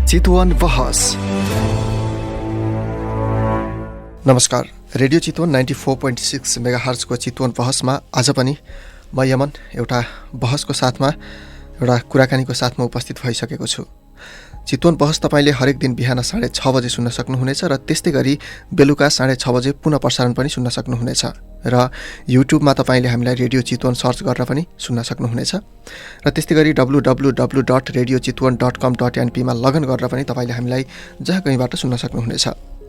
चितवन बहस। नमस्कार, रेडियो चितवन 94.6 मेगाहर्जको चितवन बहसमा आज पनि म यमन एउटा बहसको साथमा एउटा कुराकानीको साथमा उपस्थित भइसकेको छु। चितवन बहस तपाईले हरेक दिन बिहान 6:30 बजे सुन्न सक्नुहुनेछ र त्यस्तै गरी बेलुका 6:30 बजे पुनः प्रसारण पनि सुन्न सक्नुहुनेछ र युट्युबमा तपाईले हामीलाई रेडियो चितवन सर्च गरेर पनि सुन्न सक्नुहुनेछ र त्यस्तै गरी www.radiochitwan.com.np मा लगइन गरेर पनि तपाईले हामीलाई जहाँ कहीँबाट सुन्न सक्नुहुनेछ।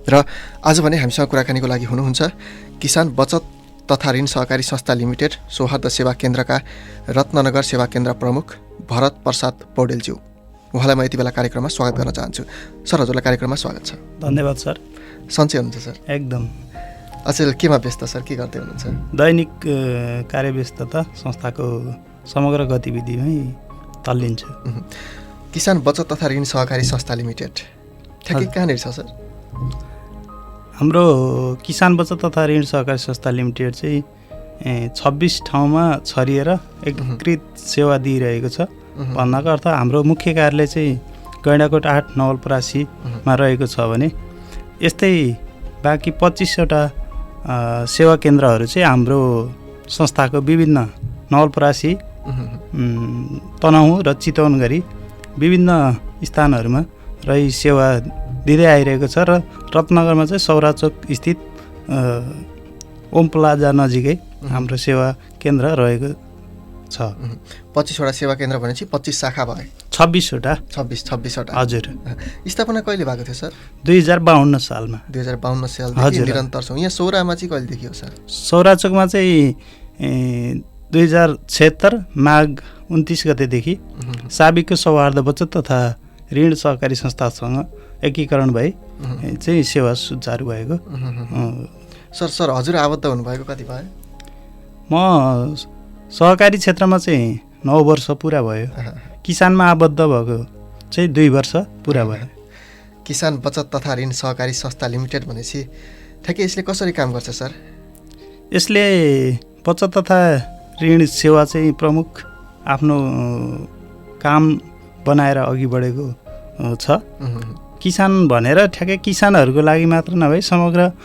र आज भने हामीसँग कुराकानीको लागि हुनुहुन्छ किसान बचत तथा ऋण सहकारी संस्था लिमिटेड सौहार्द सेवा केन्द्रका रत्ननगर सेवा केन्द्र प्रमुख भरत प्रसाद पौडेलज्यू। उहाँलाई म यति बेला कार्यक्रममा स्वागत गर्न चाहन्छु। सर, हजुरलाई कार्यक्रममा स्वागत छ। धन्यवाद सर। सन्चै हुनुहुन्छ सर? एकदम। अचेल केमा व्यस्त सर, के गर्दै हुनुहुन्छ? दैनिक कार्यव्यस्तता संस्थाको समग्र गतिविधिमै तल्लिन्छु। किसान बचत तथा ऋण सहकारी संस्था लिमिटेड ठ्याक्कै कहाँनिर छ सर? हाम्रो किसान बचत तथा ऋण सहकारी संस्था लिमिटेड चाहिँ 26 ठाउँमा छरिएर एकीकृत सेवा दिइरहेको छ। भन्नाको अर्थ हाम्रो मुख्य कार्यालय चाहिँ गैँडाकोट 8 नवलपरासीमा रहेको छ भने यस्तै बाँकी 25वटा सेवा केन्द्रहरू चाहिँ हाम्रो संस्थाको विभिन्न नवलपरासी, तनहुँ र चितवन गरी विभिन्न स्थानहरूमा रही सेवा दिँदै आइरहेको छ र रत्नगरमा चाहिँ सौराचोक स्थित ओम प्लाजा नजिकै हाम्रो सेवा केन्द्र रहेको छ। 25वटा सेवा केन्द्र भनेपछि 25 शाखा भए? 26वटा। 26वटा। हजुर। स्थापना कहिले भएको थियो सर? 2052 सालमा। 2052 सालदेखि निरन्तर छौँ। यहाँ सौरामा चाहिँ कहिलेदेखि हो सर? सौराचोकमा चाहिँ 2076 माघ 29 गतेदेखि साबिकको सौहार्द बचत तथा ऋण सहकारी संस्थासँग एकीकरण भई चाहिँ सेवा सुचारू भएको। सर हजुर आबद्ध हुनुभएको कति भयो? म सहकारी क्षेत्रमा चाहिँ 9 वर्ष पुरा भयो। किसानमा आबद्ध भएको चाहिँ 2 वर्ष पुरा भयो। किसान बचत तथा ऋण सहकारी संस्था लिमिटेड भनेपछि ठ्याक्कै यसले कसरी काम गर्छ सर? यसले बचत तथा ऋण सेवा चाहिँ प्रमुख आफ्नो काम बनाएर अघि बढेको छ। किसान भनेर ठ्याक्कै किसानहरूको लागि मात्र नभई समग्र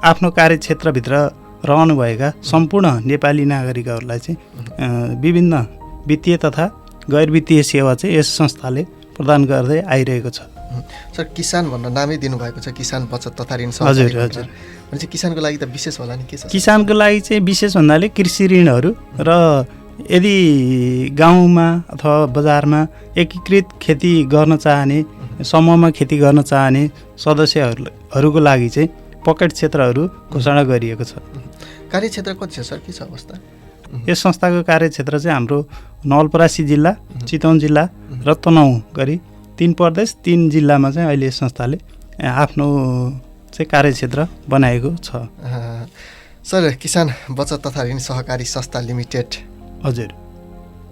आफ्नो कार्यक्षेत्रभित्र रहनुभएका सम्पूर्ण नेपाली नागरिकहरूलाई चाहिँ विभिन्न वित्तीय तथा गैर वित्तीय सेवा चाहिँ यस संस्थाले प्रदान गर्दै आइरहेको छ। सर, किसान भनेर नामै दिनुभएको छ किसान बचत तथा ऋण सहकारी। हजुर हजुर। भनेपछि किसानको लागि त विशेष होला नि? के छ किसानको लागि चाहिँ विशेष भन्नाले कृषि ऋणहरू र यदि गाउँमा अथवा बजारमा एकीकृत खेती गर्न चाहने, समूहमा खेती गर्न चाहने सदस्यहरूको लागि चाहिँ पकेट क्षेत्रहरू घोषणा गरिएको छ। कार्यक्षेत्र कति छ सर? के छ अवस्था? यस संस्थाको कार्यक्षेत्र चाहिँ हाम्रो नवलपरासी जिल्ला, चितवन जिल्ला र तनहुँ गरी 3 प्रदेश 3 जिल्लामा चाहिँ अहिले यस संस्थाले आफ्नो चाहिँ कार्यक्षेत्र बनाएको छ। सर, किसान बचत तथा ऋण सहकारी संस्था लिमिटेड हजुर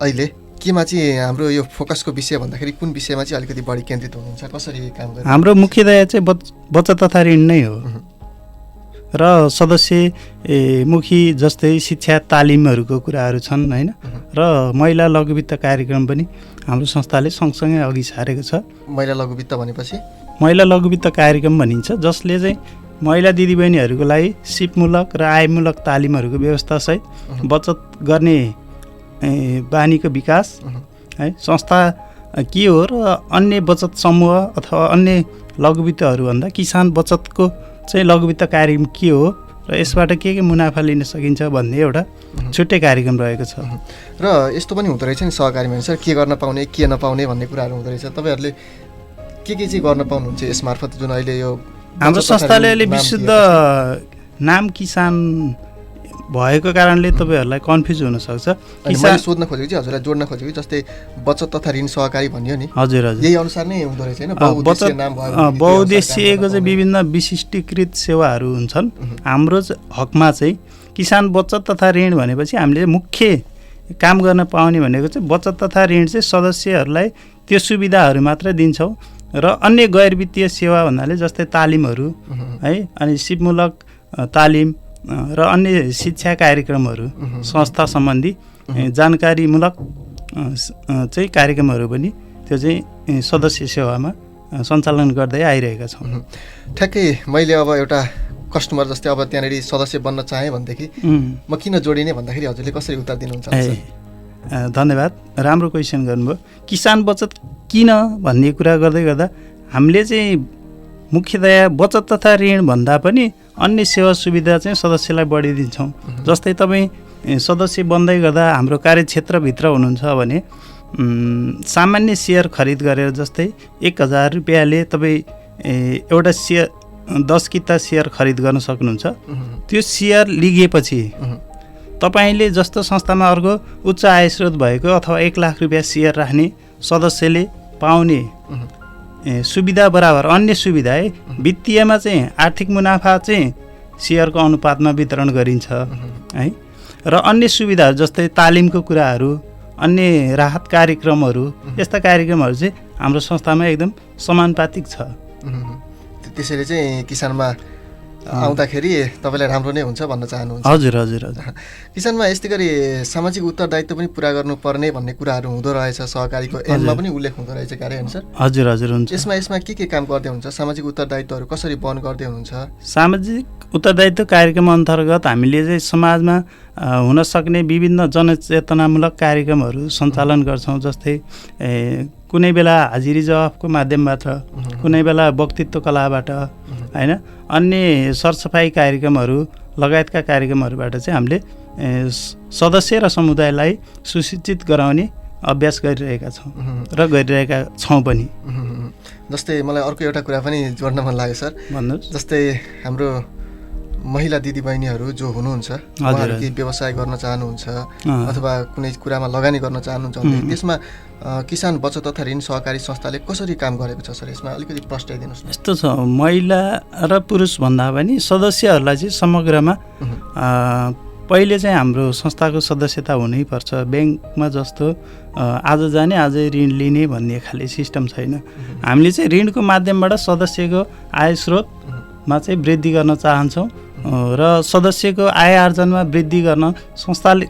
अहिले केमा चाहिँ हाम्रो यो फोकसको विषय भन्दाखेरि कुन विषयमा चाहिँ अलिकति बढी केन्द्रित हुनुहुन्छ? कसरी काम गर्नुहुन्छ? हाम्रो मुख्यतया चाहिँ बचत तथा ऋण नै हो र सदस्यमुखी जस्तै शिक्षा तालिमहरूको कुराहरू छन् हैन, र महिला लघुवित्त कार्यक्रम पनि हाम्रो संस्थाले सँगसँगै अघि सारेको छ। महिला लघुवित्त भनेपछि? महिला लघुवित्त कार्यक्रम भनिन्छ, जसले चाहिँ महिला दिदीबहिनीहरूको लागि सिपमूलक र आयमूलक तालिमहरूको व्यवस्थासहित बचत गर्ने बानीको विकास है, संस्था के हो र अन्य बचत समूह अथवा अन्य लघुवित्तहरूभन्दा किसान बचतको चाहिँ लघुवित्त कार्यक्रम के हो र यसबाट के मुनाफा लिन सकिन्छ भन्ने एउटा छुट्टै कार्यक्रम रहेको छ। र यस्तो पनि हुँदो रहेछ नि सहकारीमा सर, के गर्न पाउने के नपाउने भन्ने कुराहरू हुँदो रहेछ। तपाईँहरूले के चाहिँ गर्न पाउनुहुन्छ यसमार्फत? जुन अहिले यो हाम्रो संस्थाले अहिले विशुद्ध नाम किसान भएको कारणले तपाईँहरूलाई कन्फ्युज हुनसक्छ। मैले सोध्न खोजेको चाहिँ हजुरलाई जोड्न खोजेको जस्तै बचत तथा ऋण सहकारी भन्यो नि? हजुर हजुर, यही अनुसार नै हुँदो रहेछ हैन? बहुउद्देश्यको चाहिँ विभिन्न विशिष्टीकृत सेवाहरू हुन्छन्। हाम्रो हकमा चाहिँ किसान बचत तथा ऋण भनेपछि हामीले मुख्य काम गर्न पाउने भनेको चाहिँ बचत तथा ऋण चाहिँ सदस्यहरूलाई त्यो सुविधाहरू मात्र दिन्छौँ र अन्य गैर वित्तीय सेवा भन्नाले जस्तै तालिमहरू है, अनि सिपमूलक तालिम र अन्य शिक्षा कार्यक्रमहरू, संस्था सम्बन्धी जानकारीमूलक चाहिँ कार्यक्रमहरू पनि त्यो चाहिँ सदस्य सेवामा सञ्चालन गर्दै आइरहेका छौँ। ठ्याक्कै मैले अब एउटा कस्टमर जस्तै अब त्यहाँनिर सदस्य बन्न चाहेँ भनेदेखि म किन जोडिने भन्दाखेरि हजुरले कसरी उत्तर दिनुहुन्छ? धन्यवाद, राम्रो क्वेसन गर्नुभयो। किसान बचत किन भन्ने कुरा गर्दै गर्दा हामीले चाहिँ मुख्यतया बचत तथा ऋण भन्दा पनि अन्य सेवा सुविधा चाहिँ सदस्यलाई बढी दिन्छौँ। जस्तै तपाईँ सदस्य बन्दै गर्दा हाम्रो कार्यक्षेत्रभित्र हुनुहुन्छ भने सामान्य सेयर खरिद गरेर जस्तै 1000 रुपियाँले तपाईँ एउटा सेयर 10 किता सेयर खरिद गर्न सक्नुहुन्छ। त्यो सेयर लिगेपछि तपाईँले जस्तो संस्थामा अर्को उच्च आय स्रोत भएको अथवा 1 लाख रुपियाँ सेयर राख्ने सदस्यले पाउने सुविधा बराबर अन्य सुविधा है वित्तीयमा चाहिँ आर्थिक मुनाफा चाहिँ सेयरको अनुपातमा वितरण गरिन्छ है। र अन्य सुविधाहरू जस्तै तालिमको कुराहरू, अन्य राहत कार्यक्रमहरू, यस्ता कार्यक्रमहरू चाहिँ हाम्रो संस्थामा एकदम समानुपातिक छ। त्यसैले चाहिँ किसानमा आउँदाखेरि तपाईँलाई राम्रो नै हुन्छ भन्न चाहनुहुन्छ? हजुर हजुर हजुर। किसानमा यस्तै गरी सामाजिक उत्तरदायित्व पनि पुरा गर्नुपर्ने भन्ने कुराहरू हुँदो रहेछ, सहकारीको ऐनमा पनि उल्लेख हुँदो रहेछ कार्यानुसार। हजुर हजुर हुन्छ। यसमा के काम गर्दै हुन्छ? सामाजिक उत्तरदायित्वहरू कसरी वहन गर्दै हुनुहुन्छ? सामाजिक उत्तरदायित्व कार्यक्रम अन्तर्गत हामीले चाहिँ समाजमा हुन सक्ने विभिन्न जनचेतनामूलक कार्यक्रमहरू सञ्चालन गर्छौँ। जस्तै कुनै बेला हाजिरी जवाफको माध्यमबाट, कुनै बेला वक्तित्व कलाबाट होइन, अन्य सरसफाइ कार्यक्रमहरू लगायतका कार्यक्रमहरूबाट चाहिँ हामीले सदस्य र समुदायलाई सुशिक्षित गराउने अभ्यास गरिरहेका छौँ र गरिरहेका छौँ पनि। जस्तै मलाई अर्को एउटा कुरा पनि जोड्न मन लाग्यो सर। भन्नुहोस्। जस्तै हाम्रो महिला दिदीबहिनीहरू जो हुनुहुन्छ, उहाँहरू केही व्यवसाय गर्न चाहनुहुन्छ अथवा कुनै कुरामा लगानी गर्न चाहनुहुन्छ भने त्यसमा किसान बचत तथा ऋण सहकारी संस्थाले कसरी काम गरेको छ सर? यसमा अलिकति प्रस्ट्याइदिनुहोस् न। यस्तो छ, महिला र पुरुष भन्दा पनि सदस्यहरूलाई चाहिँ समग्रमा पहिले चाहिँ हाम्रो संस्थाको सदस्यता हुनैपर्छ। ब्याङ्कमा जस्तो आज जाने आजै ऋण लिने भन्ने खाले सिस्टम छैन। हामीले चाहिँ ऋणको माध्यमबाट सदस्यको आय स्रोतमा चाहिँ वृद्धि गर्न चाहन्छौँ र सदस्यको आय आर्जनमा वृद्धि गर्न संस्थाले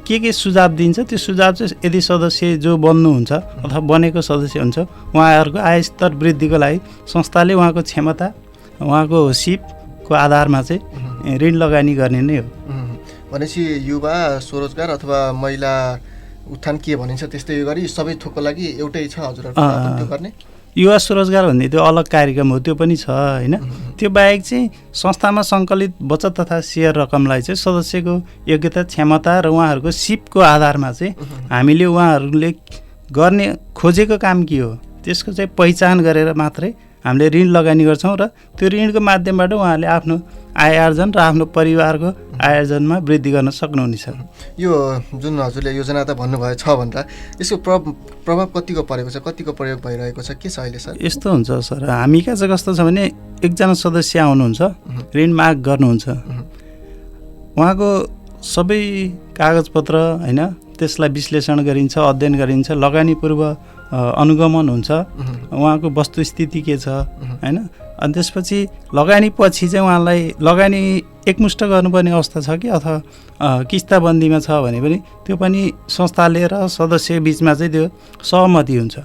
के सुझाव दिन्छ त्यो सुझाव चाहिँ यदि सदस्य जो बन्नुहुन्छ अथवा बनेको सदस्य हुन्छ उहाँहरूको आय स्तर वृद्धिको लागि संस्थाले उहाँको क्षमता, उहाँको सिपको आधारमा चाहिँ ऋण लगानी गर्ने नै हो। भनेपछि युवा स्वरोजगार अथवा महिला उत्थान के भनिन्छ त्यस्तै गरी सबै थोकको लागि एउटै छ हजुरहरुको त्यो गर्ने? युवा स्वरोजगार भन्ने त्यो अलग कार्यक्रम हो, त्यो पनि छ होइन। त्यो बाहेक चाहिँ संस्थामा सङ्कलित बचत तथा सेयर रकमलाई चाहिँ सदस्यको योग्यता, क्षमता र उहाँहरूको सिपको आधारमा चाहिँ हामीले उहाँहरूले गर्ने खोजेको काम के हो त्यसको चाहिँ पहिचान गरेर मात्रै हामीले ऋण लगानी गर्छौँ र त्यो ऋणको माध्यमबाट उहाँहरूले आफ्नो आय आर्जन र आफ्नो परिवारको आय आर्जनमा वृद्धि गर्न सक्नुहुनेछ। यो जुन हजुरले योजना त भन्नुभयो छ भनेर यसको प्रभाव कतिको परेको छ, कतिको प्रयोग भइरहेको छ, के छ अहिले सर? यस्तो हुन्छ सर, हामी कहाँ चाहिँ कस्तो छ भने एकजना सदस्य आउनुहुन्छ, ऋण माग गर्नुहुन्छ, उहाँको सबै कागजपत्र होइन त्यसलाई विश्लेषण गरिन्छ, अध्ययन गरिन्छ, लगानी पूर्व अनुगमन हुन्छ, उहाँको वस्तुस्थिति के छ होइन। अनि त्यसपछि लगानी पछि चाहिँ उहाँलाई लगानी एकमुष्ट गर्नुपर्ने अवस्था छ कि अथवा किस्ताबन्दीमा छ भने पनि त्यो पनि संस्थाले र सदस्य बिचमा चाहिँ त्यो सहमति हुन्छ।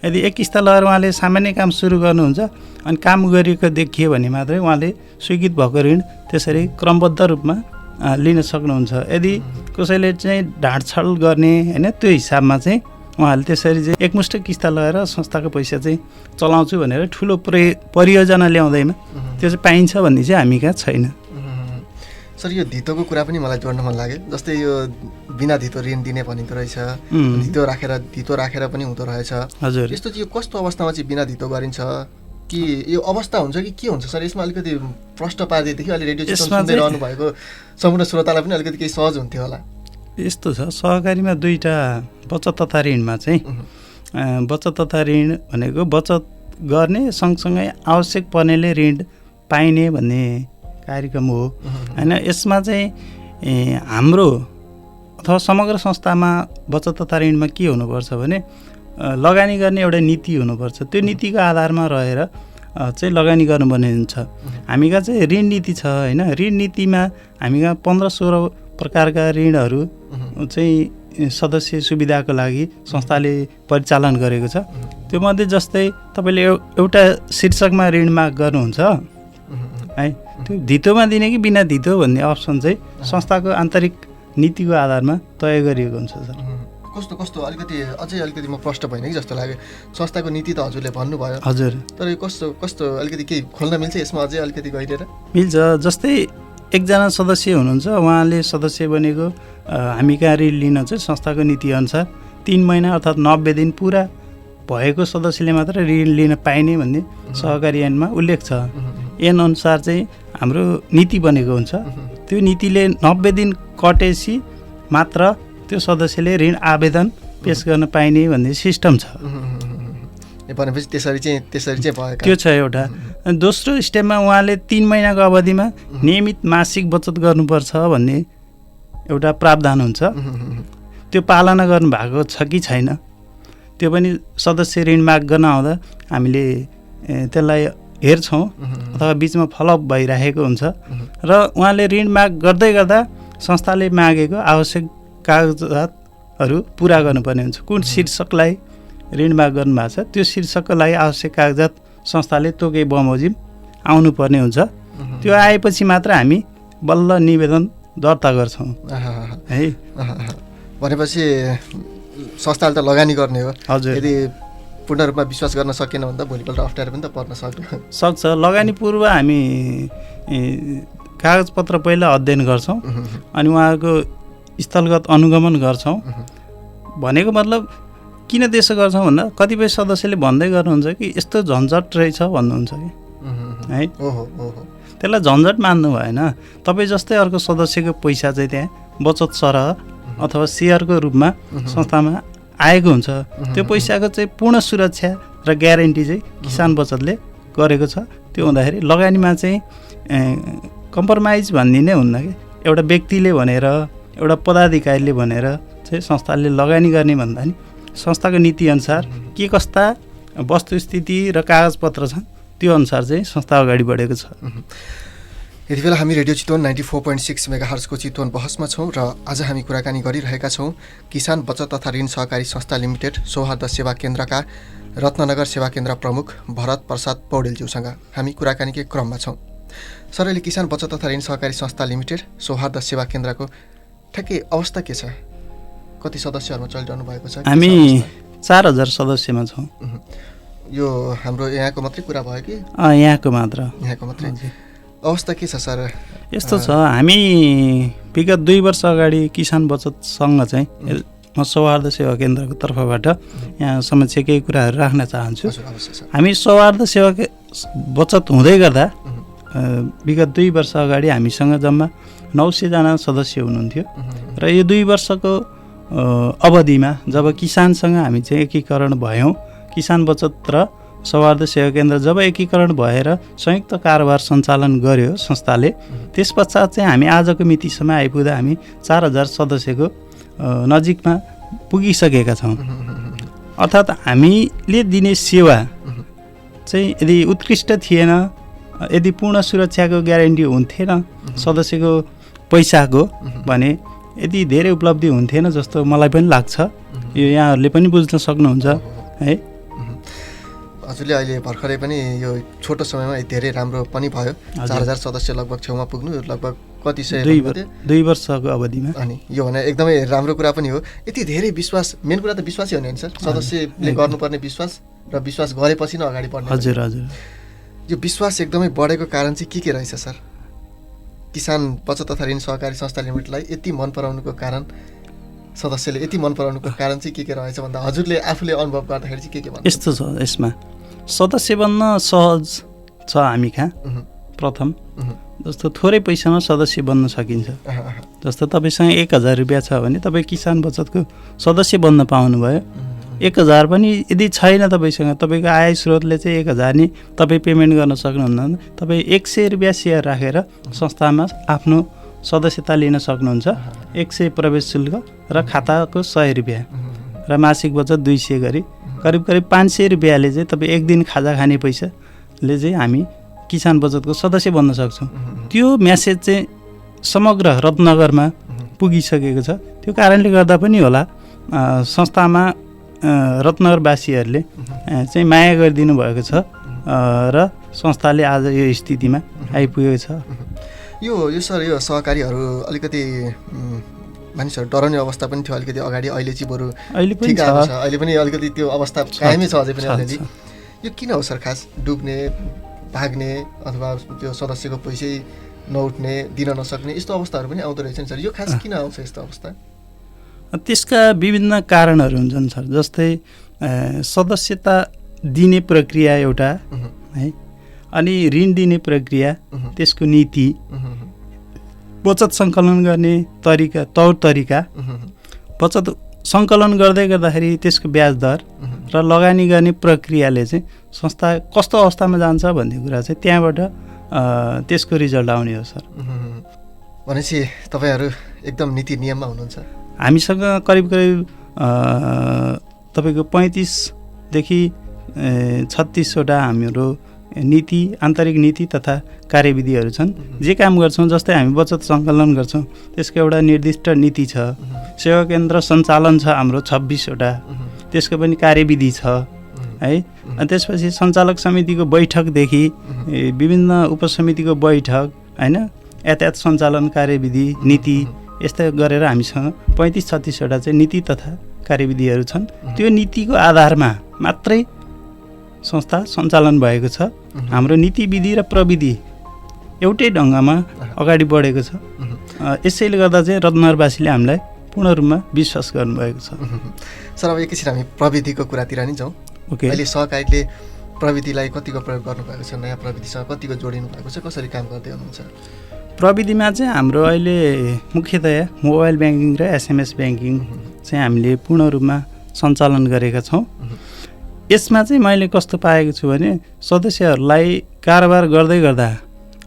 यदि एक किस्ता लगाएर उहाँले सामान्य काम सुरु गर्नुहुन्छ अनि काम गरिएको देखियो भने मात्रै उहाँले स्वीकृत भएको ऋण त्यसरी क्रमबद्ध रूपमा लिन सक्नुहुन्छ। यदि कसैले चाहिँ ढाँडछाड गर्ने होइन त्यो हिसाबमा चाहिँ उहाँहरूले त्यसरी चाहिँ एकमुष्ट किस्ता लगाएर संस्थाको पैसा चाहिँ चलाउँछु भनेर ठुलो परियोजना ल्याउँदैमा त्यो चाहिँ पाइन्छ भन्ने चाहिँ हामी कहाँ छैन। सर यो धितोको कुरा पनि मलाई जोड्न मन लाग्यो। जस्तै यो बिना धितो ऋण दिने भनिँदो रहेछ, धितो राखेर पनि हुँदो रहेछ। हजुर, यस्तो चाहिँ कस्तो अवस्थामा चाहिँ बिना धितो गरिन्छ कि यो अवस्था हुन्छ कि के हुन्छ सर? यसमा अलिकति प्रश्न पारिदिएदेखि अहिले रेडियो सुन्दै रहनु भएको सम्पूर्ण श्रोतालाई पनि अलिकति केही सहज हुन्थ्यो होला। यस्तो छ, सहकारीमा दुईवटा बचत तथा ऋणमा चाहिँ बचत तथा ऋण भनेको बचत गर्ने सँगसँगै आवश्यक पर्नेले ऋण पाइने भन्ने कार्यक्रम हो होइन। यसमा चाहिँ हाम्रो अथवा समग्र संस्थामा बचत तथा ऋणमा के हुनुपर्छ भने लगानी गर्ने एउटा नीति हुनुपर्छ। त्यो नीतिको आधारमा रहेर चाहिँ लगानी गर्नुपर्ने हुन्छ। हामी कहाँ चाहिँ ऋण नीति छ होइन। ऋण नीतिमा हामी कहाँ 15-16 प्रकारका ऋणहरू चाहिँ सदस्य सुविधाको लागि संस्थाले परिचालन गरेको छ। त्यो मध्ये जस्तै तपाईँले एउटा शीर्षकमा ऋण माग गर्नुहुन्छ है, त्यो धितोमा दिने कि बिना धितो भन्ने अप्सन चाहिँ संस्थाको आन्तरिक नीतिको आधारमा तय गरिएको हुन्छ सर। कस्तो कस्तो अझै अलिकति म प्रश्न भएन कि जस्तो लाग्यो। संस्थाको नीति त हजुरले भन्नुभयो, हजुर, तर यो कस्तो कस्तो अलिकति केही खोल्न मिल्छ यसमा अझै अलिकति गहिरेर? मिल्छ। जस्तै एकजना सदस्य हुनुहुन्छ, उहाँले सदस्य बनेको हामी कहाँ ऋण लिन चाहिँ संस्थाको नीतिअनुसार 3 महिना अर्थात् 90 दिन पुरा भएको सदस्यले मात्र ऋण लिन पाइने भन्ने सहकारी ऐनमा उल्लेख छ। ऐन अनुसार चाहिँ हाम्रो नीति बनेको हुन्छ। त्यो नीतिले 90 दिन कटेपछि मात्र त्यो सदस्यले ऋण आवेदन पेश गर्न पाइने भन्ने सिस्टम छ। भनेपछि त्यसरी चाहिँ भयो। त्यो छ एउटा। दोस्रो स्टेपमा उहाँले 3 महिनाको अवधिमा नियमित मासिक बचत गर्नुपर्छ भन्ने एउटा प्रावधान हुन्छ। त्यो पालना गर्नुभएको छ कि छैन, त्यो पनि सदस्य ऋण माग गर्न आउँदा हामीले त्यसलाई हेर्छौँ अथवा बिचमा फलोअप भइरहेको हुन्छ। र उहाँले ऋण माग गर्दै गर्दा संस्थाले मागेको आवश्यक कागजातहरू पुरा गर्नुपर्ने हुन्छ। कुन शीर्षकलाई ऋण माग गर्नुभएको छ त्यो शीर्षकको लागि आवश्यक कागजात संस्थाले तोके बमोजिम आउनुपर्ने हुन्छ। त्यो आएपछि मात्र हामी बल्ल निवेदन दर्ता गर्छौँ है। भनेपछि संस्थाले त लगानी गर्ने हो। हजुर, यदि पूर्ण रूपमा विश्वास गर्न सकेन भने त भोलिपल्ट अप्ठ्यारो पनि त पर्न सक्छ। लगानी पूर्व हामी कागजपत्र पहिला अध्ययन गर्छौँ अनि उहाँको स्थलगत अनुगमन गर्छौँ। भनेको मतलब किन त्यसो गर्छौँ भन्दा कतिपय सदस्यले भन्दै गर्नुहुन्छ कि यस्तो झन्झट रहेछ भन्नुहुन्छ कि है। त्यसलाई झन्झट मान्नु भएन। तपाईँ जस्तै अर्को सदस्यको पैसा चाहिँ त्यहाँ बचत सरह अथवा सेयरको रूपमा संस्थामा आएको हुन्छ। त्यो पैसाको चाहिँ पूर्ण सुरक्षा र ग्यारेन्टी चाहिँ किसान बचतले गरेको छ। त्यो हुँदाखेरि लगानीमा चाहिँ कम्प्रोमाइज भन्ने नै हुन्न कि एउटा व्यक्तिले भनेर एउटा पदाधिकारीले भनेर चाहिँ संस्थाले लगानी गर्ने भन्दा नि संस्थाको नीतिअनुसार के कस्ता वस्तुस्थिति र कागजपत्र छन् त्यो अनुसार चाहिँ संस्था अगाडि बढेको छ। यति बेला हामी रेडियो चितवन 94.6 मेगाहर्जको चितवन बहसमा छौँ र आज हामी कुराकानी गरिरहेका छौँ किसान बचत तथा ऋण सहकारी संस्था लिमिटेड सौहार्द सेवा केन्द्रका रत्ननगर सेवा केन्द्र प्रमुख भरत प्रसाद पौडेलज्यूसँग हामी कुराकानीकै क्रममा छौँ। सर, अहिले किसान बचत तथा ऋण सहकारी संस्था लिमिटेड सौहार्द सेवा केन्द्रको ठ्याक्कै अवस्था के छ? कति सदस्यहरूमा चलिरहनु भएको छ? हामी 4000 सदस्यमा छौँ। यो हाम्रो यहाँको मात्रै कुरा भयो कि? यहाँको मात्रै। अवस्था के छ सर? यस्तो छ, हामी विगत 2 वर्ष अगाडि किसान बचतसँग चाहिँ म सौहार्द सेवा केन्द्रको तर्फबाट यहाँ समक्ष केही कुराहरू राख्न चाहन्छु। हामी सौहार्द सेवा बचत हुँदै गर्दा विगत 2 वर्ष अगाडि हामीसँग जम्मा 900 जना सदस्य हुनुहुन्थ्यो र यो 2 वर्षको अवधिमा जब किसानसँग हामी चाहिँ एकीकरण भयौँ, किसान बचत र सौहार्द सेवा केन्द्र जब एकीकरण भएर संयुक्त कारोबार सञ्चालन गर्यो संस्थाले, त्यस पश्चात चाहिँ हामी आजको मितिसम्म आइपुग्दा हामी 4000 सदस्यको नजिकमा पुगिसकेका छौँ। अर्थात् हामीले दिने सेवा चाहिँ यदि उत्कृष्ट थिएन, यदि पूर्ण सुरक्षाको ग्यारेन्टी हुन्थेन सदस्यको पैसाको भने यदि धेरै उपलब्धि हुन्थेन जस्तो मलाई पनि लाग्छ। यो यहाँहरूले पनि बुझ्न सक्नुहुन्छ है। हजुरले अहिले भर्खरै पनि यो छोटो समयमा धेरै राम्रो पनि भयो। 4000 सदस्य लगभग छेउमा पुग्नु लगभग कति सय 2 वर्षको अवधिमा। अनि यो भने एकदमै राम्रो कुरा पनि हो। यति धेरै विश्वास, मेन कुरा त विश्वासै हो नि सर। सदस्यले गर्नुपर्ने विश्वास र विश्वास गरेपछि नै अगाडि बढ्ने। हजुर। यो विश्वास एकदमै बढेको कारण चाहिँ के रहेछ सर? किसान बचत तथा ऋण सहकारी संस्था लिमिटेडलाई यति मन पराउनुको कारण, सदस्यले यति मन पराउनुको कारण चाहिँ के रहेछ भन्दा हजुरले आफूले अनुभव गर्दाखेरि चाहिँ के भन्नु? यस्तो छ, यसमा सदस्य बन्न सहज छ हामी कहाँ। प्रथम जस्तो थोरै पैसामा सदस्य बन्न सकिन्छ। जस्तो तपाईँसँग 1000 रुपियाँ छ भने तपाईँ किसान बचतको सदस्य बन्न पाउनुभयो। 1000 पनि यदि छैन तपाईँसँग, तपाईँको आय स्रोतले चाहिँ 1000 नि तपाईँ पेमेन्ट गर्न सक्नुहुन्न, तपाईँ 100 रुपियाँ सेयर राखेर संस्थामा आफ्नो सदस्यता लिन सक्नुहुन्छ। 100 प्रवेश शुल्क र खाताको 100 रुपियाँ र मासिक बचत 200 गरी करिब 500 रुपियाँले चाहिँ तपाईँ एक दिन खाजा खाने पैसाले चाहिँ हामी किसान बचतको सदस्य बन्न सक्छौँ। त्यो म्यासेज चाहिँ समग्र रत्नगरमा पुगिसकेको छ। त्यो कारणले गर्दा पनि होला संस्थामा रत्नगरवासीहरूले चाहिँ माया गरिदिनु भएको छ र संस्थाले आज यो स्थितिमा आइपुगेको छ। यो सर यो सहकारीहरू अलिकति मानिसहरू डराउने अवस्था पनि थियो अलिकति अगाडि, अहिले चाहिँ बरु अहिले पनि ठिक आएको छ, अहिले पनि अलिकति त्यो अवस्था कायमै छ अझै पनि अलिअलि। यो किन हो सर खास डुब्ने, भाग्ने अथवा त्यो सदस्यको पैसै नउठ्ने, दिन नसक्ने यस्तो अवस्थाहरू पनि आउँदो रहेछ नि सर, यो खास किन आउँछ यस्तो अवस्था? त्यसका विभिन्न कारणहरू हुन्छन् सर, जस्तै सदस्यता दिने प्रक्रिया एउटा है, अनि ऋण दिने प्रक्रिया, त्यसको नीति, बचत सङ्कलन गर्ने तौर तरिका, बचत सङ्कलन गर्दै गर्दाखेरि त्यसको ब्याज दर र लगानी गर्ने प्रक्रियाले चाहिँ संस्था कस्तो अवस्थामा जान्छ भन्ने कुरा चाहिँ त्यहाँबाट त्यसको रिजल्ट आउने हो सर। भनेपछि तपाईँहरू एकदम नीति नियममा हुनुहुन्छ? हामीसँग करिब तपाईँको 35देखि 36वटा हाम्रो नीति, आन्तरिक नीति तथा कार्यविधिहरू छन्। जे काम गर्छौँ, जस्तै हामी बचत सङ्कलन गर्छौँ त्यसको एउटा निर्दिष्ट नीति छ, सेवा केन्द्र सञ्चालन छ हाम्रो 26वटा, त्यसको पनि कार्यविधि छ है। अनि त्यसपछि सञ्चालक समितिको बैठकदेखि विभिन्न उपसमितिको बैठक होइन, यातायात सञ्चालन कार्यविधि, नीति, यस्तै गरेर हामीसँग 35-36वटा चाहिँ नीति तथा कार्यविधिहरू छन्। त्यो नीतिको आधारमा मात्रै संस्था सञ्चालन भएको छ। हाम्रो नीति, विधि र प्रविधि एउटै ढङ्गमा अगाडि बढेको छ। यसैले गर्दा चाहिँ रत्नगरवासीले हामीलाई पूर्ण रूपमा विश्वास गर्नुभएको छ। सर अब एकैछिन हामी प्रविधिको कुरातिर नि जाउँ। ओके, अहिले सहकारीले प्रविधिलाई कतिको प्रयोग गर्नुभएको छ, नयाँ प्रविधिसँग कतिको जोडिनु भएको छ, कसरी काम गर्दै हुनुहुन्छ? प्रविधिमा चाहिँ हाम्रो अहिले मुख्यतया मोबाइल ब्याङ्किङ र SMS ब्याङ्किङ चाहिँ हामीले पूर्ण रूपमा सञ्चालन गरेका छौँ। यसमा चाहिँ मैले कस्तो पाएको छु भने सदस्यहरूलाई कारोबार गर्दै गर्दा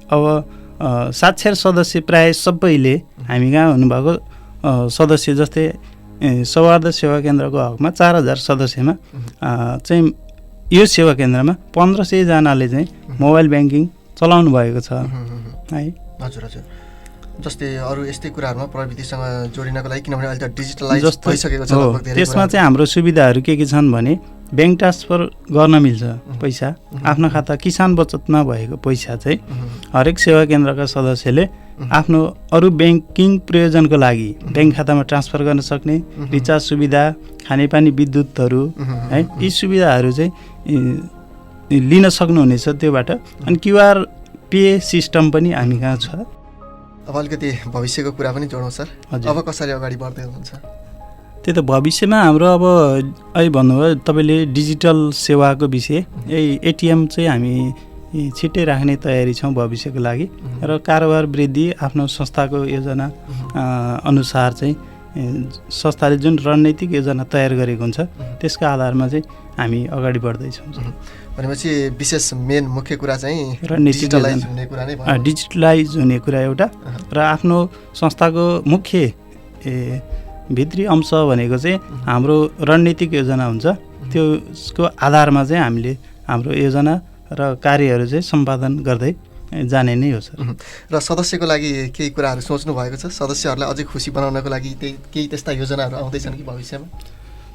अब साक्षर सदस्य प्राय सबैले हामी कहाँ हुनुभएको सदस्य, जस्तै सौहार्द सेवा केन्द्रको हकमा 4000 सदस्यमा चाहिँ यो सेवा केन्द्रमा 1500 जनाले चाहिँ मोबाइल ब्याङ्किङ चलाउनु भएको छ है। हजुर हजुर, जस्तै अरू यस्तै कुराहरूमा प्रविधिसँग जोडिनको लागि, किनभने अहिले त डिजिटलाइज भइसकेको छ लगभग धेरै। त्यसमा चाहिँ हाम्रो सुविधाहरू के छन् भने ब्याङ्क ट्रान्सफर गर्न मिल्छ पैसा, आफ्नो खाता किसान बचतमा भएको पैसा चाहिँ हरेक सेवा केन्द्रका सदस्यले आफ्नो अरू ब्याङ्किङ प्रयोजनको लागि ब्याङ्क खातामा ट्रान्सफर गर्न सक्ने, रिचार्ज सुविधा, खानेपानी, विद्युतहरू है, यी सुविधाहरू चाहिँ लिन सक्नुहुनेछ त्योबाट। अनि QR पे सिस्टम पनि हामी कहाँ छ। अब अलिकति भविष्यको कुरा पनि जोडौँ सर, अब कसरी अगाडि बढ्दै हुनुहुन्छ? त्यही त, भविष्यमा हाम्रो अब अहिले भन्नुभयो तपाईँले डिजिटल सेवाको विषय, यही ATM चाहिँ हामी छिट्टै राख्ने तयारी छौँ भविष्यको लागि। र कारोबार वृद्धि आफ्नो संस्थाको योजना अनुसार चाहिँ संस्थाले जुन रणनीतिक योजना तयार गरेको हुन्छ त्यसको आधारमा चाहिँ हामी अगाडि बढ्दैछौँ। भनेपछि विशेष मेन मुख्य कुरा चाहिँ डिजिटलाइज हुने कुरा नै भयो। डिजिटलाइज हुने कुरा एउटा, र आफ्नो संस्थाको मुख्य भित्री अंश भनेको चाहिँ हाम्रो रणनीतिक योजना हुन्छ। त्यसको आधारमा चाहिँ हामीले हाम्रो योजना र कार्यहरू चाहिँ सम्पादन गर्दै जाने नै हो सर। र सदस्यको लागि केही कुराहरू सोच्नु भएको छ? सदस्यहरूलाई अझै खुसी बनाउनको लागि केही त्यस्ता योजनाहरू आउँदैछन् कि भविष्यमा?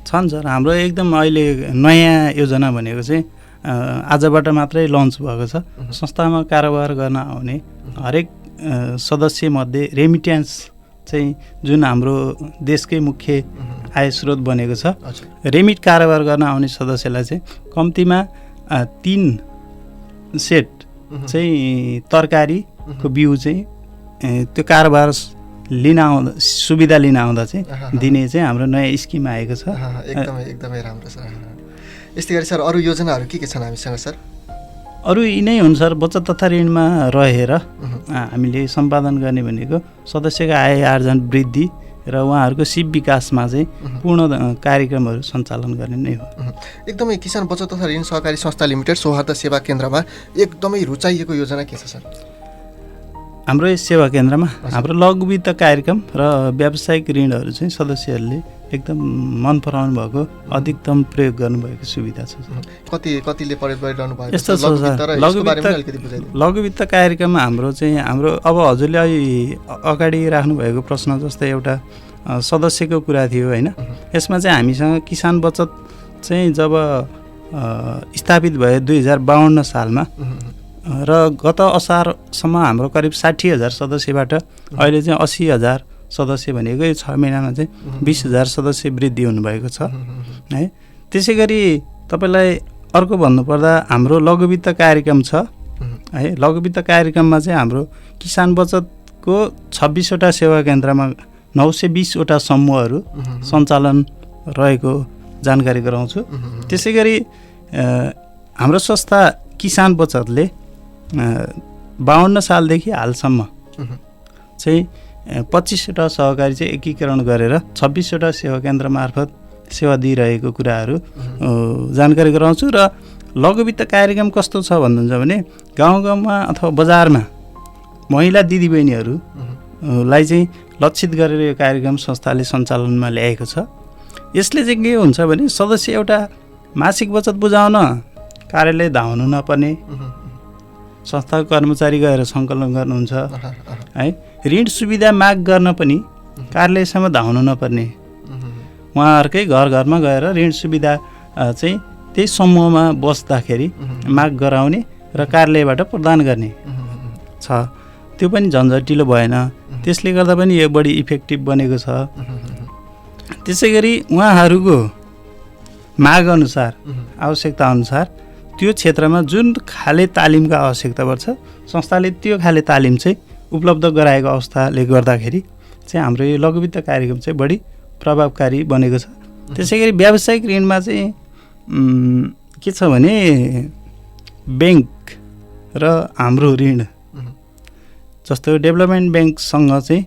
छन् सर, हाम्रो एकदम अहिले नयाँ योजना भनेको चाहिँ आजबाट मात्रै लन्च भएको छ। संस्थामा कारोबार गर्न आउने हरेक सदस्यमध्ये रेमिट्यान्स चाहिँ जुन हाम्रो देशकै मुख्य आय स्रोत बनेको छ, रेमिट कारोबार गर्न आउने सदस्यलाई चाहिँ कम्तीमा 3 सेट चाहिँ तरकारीको बिउ चाहिँ त्यो कारोबार लिन आउँदा, सुविधा लिन आउँदा चाहिँ दिने चाहिँ हाम्रो नयाँ स्किम आएको छ। एकदमै राम्रो सर। यस्तै गरी सर अरू योजनाहरू के छन् हामीसँग सर? अरू यिनै हुन् सर। बचत तथा ऋणमा रहेर हामीले सम्पादन गर्ने भनेको सदस्यको आय आर्जन वृद्धि र उहाँहरूको सिप विकासमा चाहिँ पूर्ण कार्यक्रमहरू सञ्चालन गर्ने नै हो। एकदमै किसान बचत तथा ऋण सहकारी संस्था लिमिटेड सौहार्द सेवा केन्द्रमा एकदमै रुचाइएको योजना के छ सर? हाम्रो यस सेवा केन्द्रमा हाम्रो लघु वित्त कार्यक्रम र व्यावसायिक ऋणहरू चाहिँ सदस्यहरूले एकदम मन पराउनु भएको, अधिकतम प्रयोग गर्नुभएको सुविधा छ। कतिले प्रयोग गरिरहनु भएको? यस्तो छ सर, लघु वित्त कार्यक्रम हाम्रो चाहिँ अब हजुरले अगाडि राख्नुभएको प्रश्न जस्तै एउटा सदस्यको कुरा थियो होइन। यसमा चाहिँ हामीसँग किसान बचत चाहिँ जब स्थापित भयो 2052 सालमा र गत असारसम्म हाम्रो करिब 60,000 सदस्यबाट अहिले चाहिँ 80,000 सदस्य भनेको यो 6 महिनामा चाहिँ 20,000 सदस्य वृद्धि हुनुभएको छ है। त्यसै गरी तपाईँलाई अर्को भन्नुपर्दा हाम्रो लघुवित्त कार्यक्रम छ है। लघुवित्त कार्यक्रममा चाहिँ हाम्रो किसान बचतको 26वटा सेवा केन्द्रमा 920वटा समूहहरू सञ्चालन रहेको जानकारी गराउँछु। त्यसै गरी हाम्रो संस्था किसान बचतले 52 सालदेखि हालसम्म चाहिँ 25वटा सहकारी चाहिँ एकीकरण गरेर 26वटा सेवा केन्द्र मार्फत सेवा दिइरहेको कुराहरू जानकारी गराउँछु। र लघुवित्त कार्यक्रम कस्तो छ भन्नुहुन्छ भने गाउँ गाउँमा अथवा बजारमा महिला दिदीबहिनीहरूलाई चाहिँ लक्षित गरेर यो कार्यक्रम संस्थाले सञ्चालनमा ल्याएको छ। यसले चाहिँ के हुन्छ भने सदस्य एउटा मासिक बचत बुझाउन कार्यालय धाउनु नपर्ने, संस्थाको कर्मचारी गएर सङ्कलन गर्नुहुन्छ है। ऋण सुविधा माग गर्न पनि कार्यालयसम्म धाउनु नपर्ने, उहाँहरूकै घर घरमा गएर ऋण सुविधा चाहिँ त्यही समूहमा बस्दाखेरि माग गराउने र कार्यालयबाट प्रदान गर्ने छ। त्यो पनि झन्झटिलो भएन, त्यसले गर्दा पनि यो बढी इफेक्टिभ बनेको छ। त्यसै गरी उहाँहरूको माग अनुसार आवश्यकता अनुसार त्यो क्षेत्रमा जुन खाले तालिमको आवश्यकता पर्छ संस्थाले त्यो खाले तालिम चाहिँ उपलब्ध गराएको अवस्थाले गर्दाखेरि चाहिँ हाम्रो यो लघुवित्त कार्यक्रम चाहिँ बढी प्रभावकारी बनेको छ। त्यसै गरी व्यावसायिक ऋणमा चाहिँ के छ भने ब्याङ्क र हाम्रो ऋण जस्तो डेभलपमेन्ट ब्याङ्कसँग चाहिँ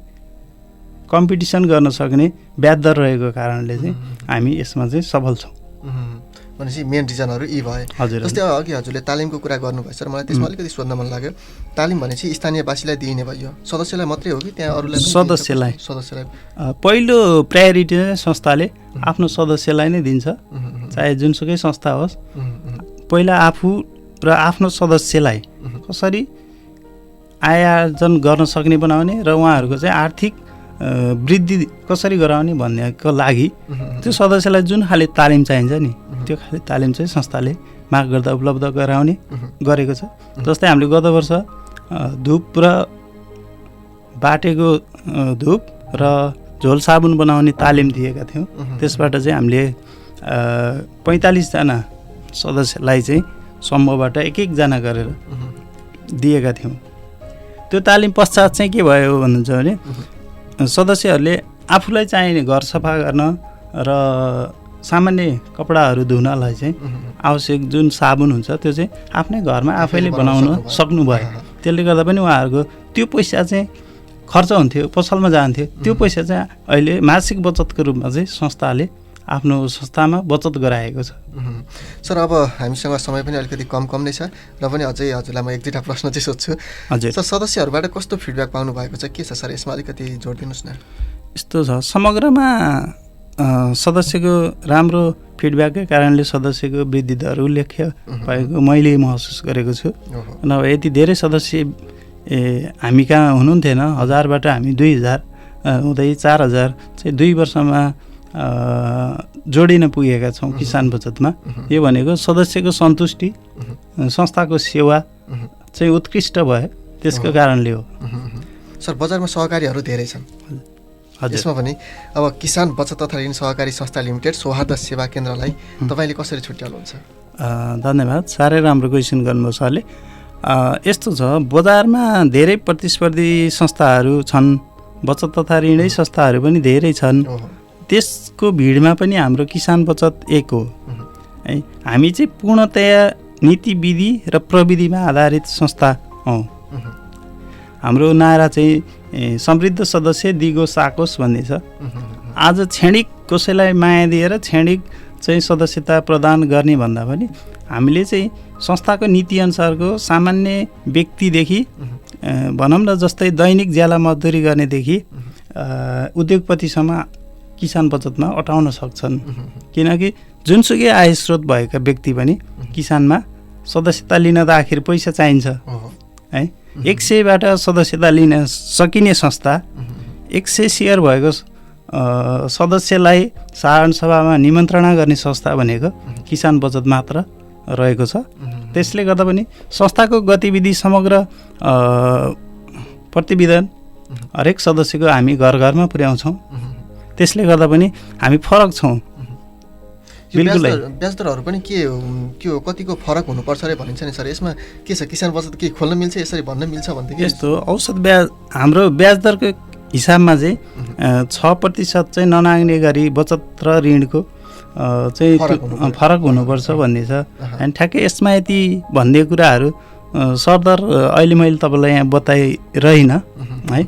कम्पिटिसन गर्न सक्ने ब्याज दर रहेको कारणले चाहिँ हामी यसमा चाहिँ सफल छौँ। भनेपछि मेन रिजनहरू यी भए। हजुर। जस्तै अघि हजुरले तालिमको कुरा गर्नुभएछ र मलाई त्यसमा अलिकति सोध्न मन लाग्यो। तालिम भनेपछि स्थानीयवासीलाई दिइने भयो, सदस्यलाई मात्रै हो कि त्यहाँ अरूलाई? सदस्यलाई पहिलो प्रायोरिटी नै संस्थाले आफ्नो सदस्यलाई नै दिन्छ, चाहे जुनसुकै संस्था होस्। पहिला आफू र आफ्नो सदस्यलाई कसरी आय आर्जन गर्न सक्ने बनाउने र उहाँहरूको चाहिँ आर्थिक वृद्धि कसरी गराउने भन्नेको लागि त्यो सदस्यलाई जुन खाले तालिम चाहिन्छ नि त्यो खाले तालिम चाहिँ संस्थाले माग गर्दा उपलब्ध गराउने गरेको छ। जस्तै हामीले गत वर्ष धुप र बाटेको धुप र झोल साबुन बनाउने तालिम दिएका थियौँ। त्यसबाट चाहिँ हामीले 45 जना सदस्यलाई चाहिँ समूहबाट एक एकजना गरेर दिएका थियौँ। त्यो तालिम पश्चात चाहिँ के भयो भन्नुहुन्छ भने सदस्यहरूले आफूलाई चाहिने घर सफा गर्न र सामान्य कपडाहरू धुनलाई चाहिँ आवश्यक जुन साबुन हुन्छ त्यो चाहिँ आफ्नै घरमा आफैले बनाउन सक्नुभयो। त्यसले गर्दा पनि उहाँहरूको त्यो पैसा चाहिँ खर्च हुन्थ्यो, पसलमा जान्थ्यो। त्यो पैसा चाहिँ अहिले मासिक बचतको रूपमा चाहिँ संस्थाले आफ्नो संस्थामा बचत गराएको छ। सर, अब हामीसँग समय पनि अलिकति कम नै छ र पनि अझै हजुरलाई म एक दुईवटा प्रश्न चाहिँ सोध्छु। हजुर। सर, सदस्यहरूबाट कस्तो फिडब्याक पाउनु भएको छ, के छ सर यसमा अलिकति जोड दिनुहोस् न। यस्तो छ, समग्रमा सदस्यको राम्रो फिडब्याककै कारणले सदस्यको वृद्धि दर उल्लेख्य भएको मैले महसुस गरेको छु। नभए यति धेरै सदस्य हामी कहाँ हुनुहुन्थेन। 1000बाट हामी 2000 हुँदै 4000 चाहिँ 2 वर्षमा जोडिन पुगेका छौँ किसान बचतमा। यो भनेको सदस्यको सन्तुष्टि, संस्थाको सेवा चाहिँ उत्कृष्ट भयो, त्यसको कारणले हो। सर, बजारमा सहकारीहरू धेरै छन्। यसमा पनि अब किसान बचत तथा ऋण सहकारी संस्था लिमिटेड सौहार्द सेवा केन्द्रलाई तपाईँले कसरी छुट्याउनुहुन्छ? धन्यवाद, साह्रै राम्रो क्वेसन गर्नुभयो सरले। यस्तो छ, बजारमा धेरै प्रतिस्पर्धी संस्थाहरू छन्, बचत तथा ऋणै संस्थाहरू पनि धेरै छन्। त्यसको भिडमा पनि हाम्रो किसान बचत एक हो है। हामी चाहिँ पूर्णतया नीति विधि र प्रविधिमा आधारित संस्था हौँ। हाम्रो नारा चाहिँ समृद्ध सदस्य दिगो साकोस् भन्ने छ। आज क्षणिक कसैलाई माया दिएर क्षणिक चाहिँ सदस्यता प्रदान गर्ने भन्दा पनि हामीले चाहिँ संस्थाको नीतिअनुसारको सामान्य व्यक्तिदेखि भनौँ न जस्तै दैनिक ज्याला मजदुरी गर्नेदेखि उद्योगपतिसम्म किसान बचतमा अटाउन सक्छन्। किनकि जुनसुकै आय स्रोत भएका व्यक्ति पनि किसानमा सदस्यता लिन त आखिर पैसा चाहिन्छ है। 100बाट सदस्यता लिन सकिने संस्था 100 सेयर भएको सदस्यलाई साधारण सभामा निमन्त्रणा गर्ने संस्था भनेको किसान बचत मात्र रहेको छ। त्यसले गर्दा पनि संस्थाको गतिविधि समग्र प्रतिवेदन हरेक सदस्यको हामी घर घरमा पुर्याउँछौँ। त्यसले गर्दा पनि हामी फरक छौँ। बिल्कुलै ब्याज दरहरू पनि के हो कतिको फरक हुनुपर्छ अरे भनिन्छ नि सर, यसमा के छ? किसान बचत के खोल्न मिल्छ, यसरी भन्न मिल्छ भनेदेखि? यस्तो औसत ब्याज हाम्रो ब्याज दरको हिसाबमा चाहिँ 6% चाहिँ ननाग्ने गरी बचत र ऋणको चाहिँ फरक हुनुपर्छ भन्ने छ। अनि ठ्याक्कै यसमा यति भन्ने कुराहरू सरदर अहिले मैले तपाईँलाई यहाँ बताइरहेन है।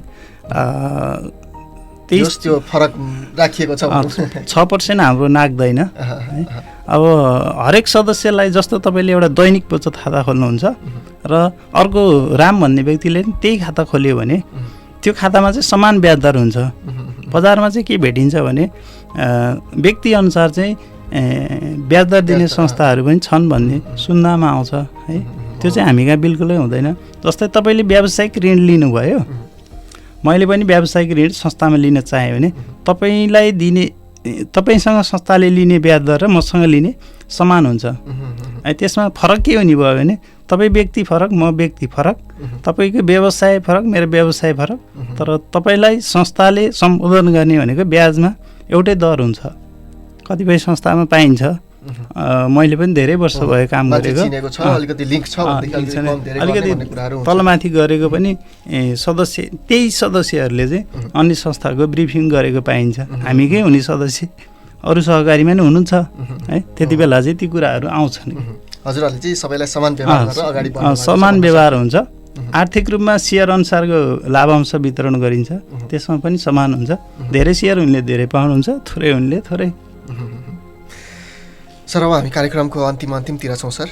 त्यो फरक राखिएको छ। 6% हाम्रो नाग्दैन है। अब हरेक सदस्यलाई जस्तो तपाईँले एउटा दैनिक बचत खाता खोल्नुहुन्छ र अर्को राम भन्ने व्यक्तिले त्यही खाता खोल्यो भने त्यो खातामा चाहिँ समान ब्याज दर हुन्छ। बजारमा चाहिँ के भेटिन्छ भने व्यक्ति अनुसार चाहिँ ब्याज दर दिने संस्थाहरू पनि छन् भन्ने सुन्नमा आउँछ है। त्यो चाहिँ हामी कहाँ बिल्कुलै हुँदैन। जस्तै तपाईँले व्यावसायिक ऋण लिनुभयो, मैले पनि व्यावसायिक ऋण संस्थामा लिन चाहेँ भने तपाईँलाई दिने तपाईँसँग संस्थाले लिने ब्याज दर र मसँग लिने समान हुन्छ। त्यसमा फरक के हुने भयो भने तपाईँ व्यक्ति फरक, म व्यक्ति फरक, तपाईँको व्यवसाय फरक, मेरो व्यवसाय फरक, तर तपाईँलाई संस्थाले सम्बोधन गर्ने भनेको ब्याजमा एउटै दर हुन्छ। कतिपय संस्थामा पाइन्छ, मैले पनि धेरै वर्ष भयो काम गरेको, अलिकति तलमाथि गरेको पनि त्यही सदस्यहरूले चाहिँ अन्य संस्थाको ब्रिफिङ गरेको पाइन्छ। हामीकै हुने सदस्य अरू सहकारीमा नि हुनुहुन्छ है। त्यति बेला चाहिँ ती कुराहरू आउँछन्। हजुरहरूले चाहिँ सबैलाई समान व्यवहार गरेर अगाडि बढ्नु समान व्यवहार हुन्छ। आर्थिक रूपमा सेयर अनुसारको लाभांश वितरण गरिन्छ, त्यसमा पनि समान हुन्छ। धेरै सेयर हुनेले धेरै पाउनुहुन्छ, थोरै हुनेले थोरै। सर, अब हामी कार्यक्रमको अन्तिमतिर छौँ सर।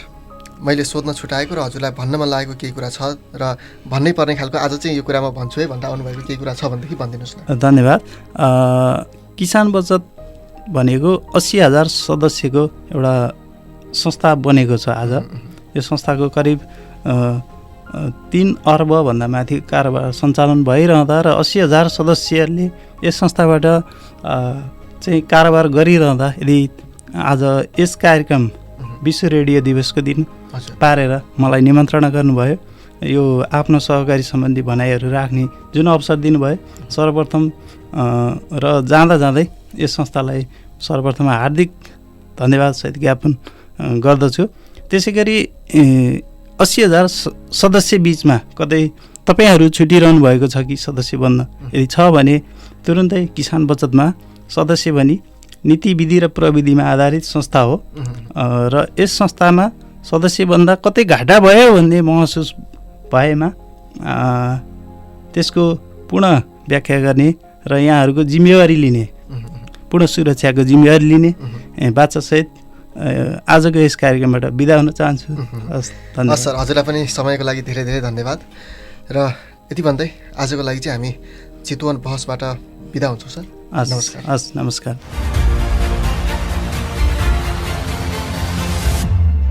मैले सोध्न छुटाएको र हजुरलाई भन्न मन लागेको केही कुरा छ र भन्नै पर्ने खालको आज चाहिँ यो कुरा म भन्छु है भन्दा आउनुभएको केही कुरा छ भनेदेखि भनिदिनुहोस् न। धन्यवाद। किसान बचत भनेको 80,000 सदस्यको एउटा संस्था बनेको छ आज। यो संस्थाको करिब 3 अर्बभन्दा माथि कारोबार सञ्चालन भइरहँदा र 80,000 सदस्यहरूले यस संस्थाबाट चाहिँ कारोबार गरिरहँदा यदि आज यस कार्यक्रम विश्व रेडियो दिवसको दिन पारेर मलाई निमन्त्रणा गर्नुभयो, यो आफ्नो सहकारी सम्बन्धी भनाइहरू राख्ने जुन अवसर दिनुभयो, सर्वप्रथम र जाँदै यस संस्थालाई सर्वप्रथम हार्दिक धन्यवादसहित ज्ञापन गर्दछु। त्यसै गरी 80,000 सदस्य बिचमा कतै तपाईँहरू छुटिरहनु भएको छ कि सदस्य बन्न? यदि छ भने तुरुन्तै किसान बचतमा सदस्य बनी नीति विधि र प्रविधिमा आधारित संस्था हो र यस संस्थामा सदस्य बन्दा कतै घाटा भयो भन्ने महसुस भएमा त्यसको पूर्ण व्याख्या गर्ने र यहाँहरूको जिम्मेवारी लिने, पूर्ण सुरक्षाको जिम्मेवारी लिने बाचासहित आजको यस कार्यक्रमबाट बिदा हुन चाहन्छु। धन्यवाद सर, हजुरलाई पनि समयको लागि धेरै धेरै धन्यवाद। र यति भन्दै आजको लागि चाहिँ हामी चितवन बहसबाट बिदा हुन्छौँ सर। हस्, नमस्कार।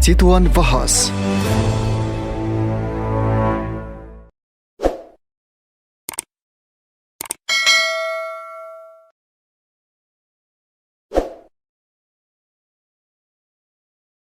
चितवन बहस।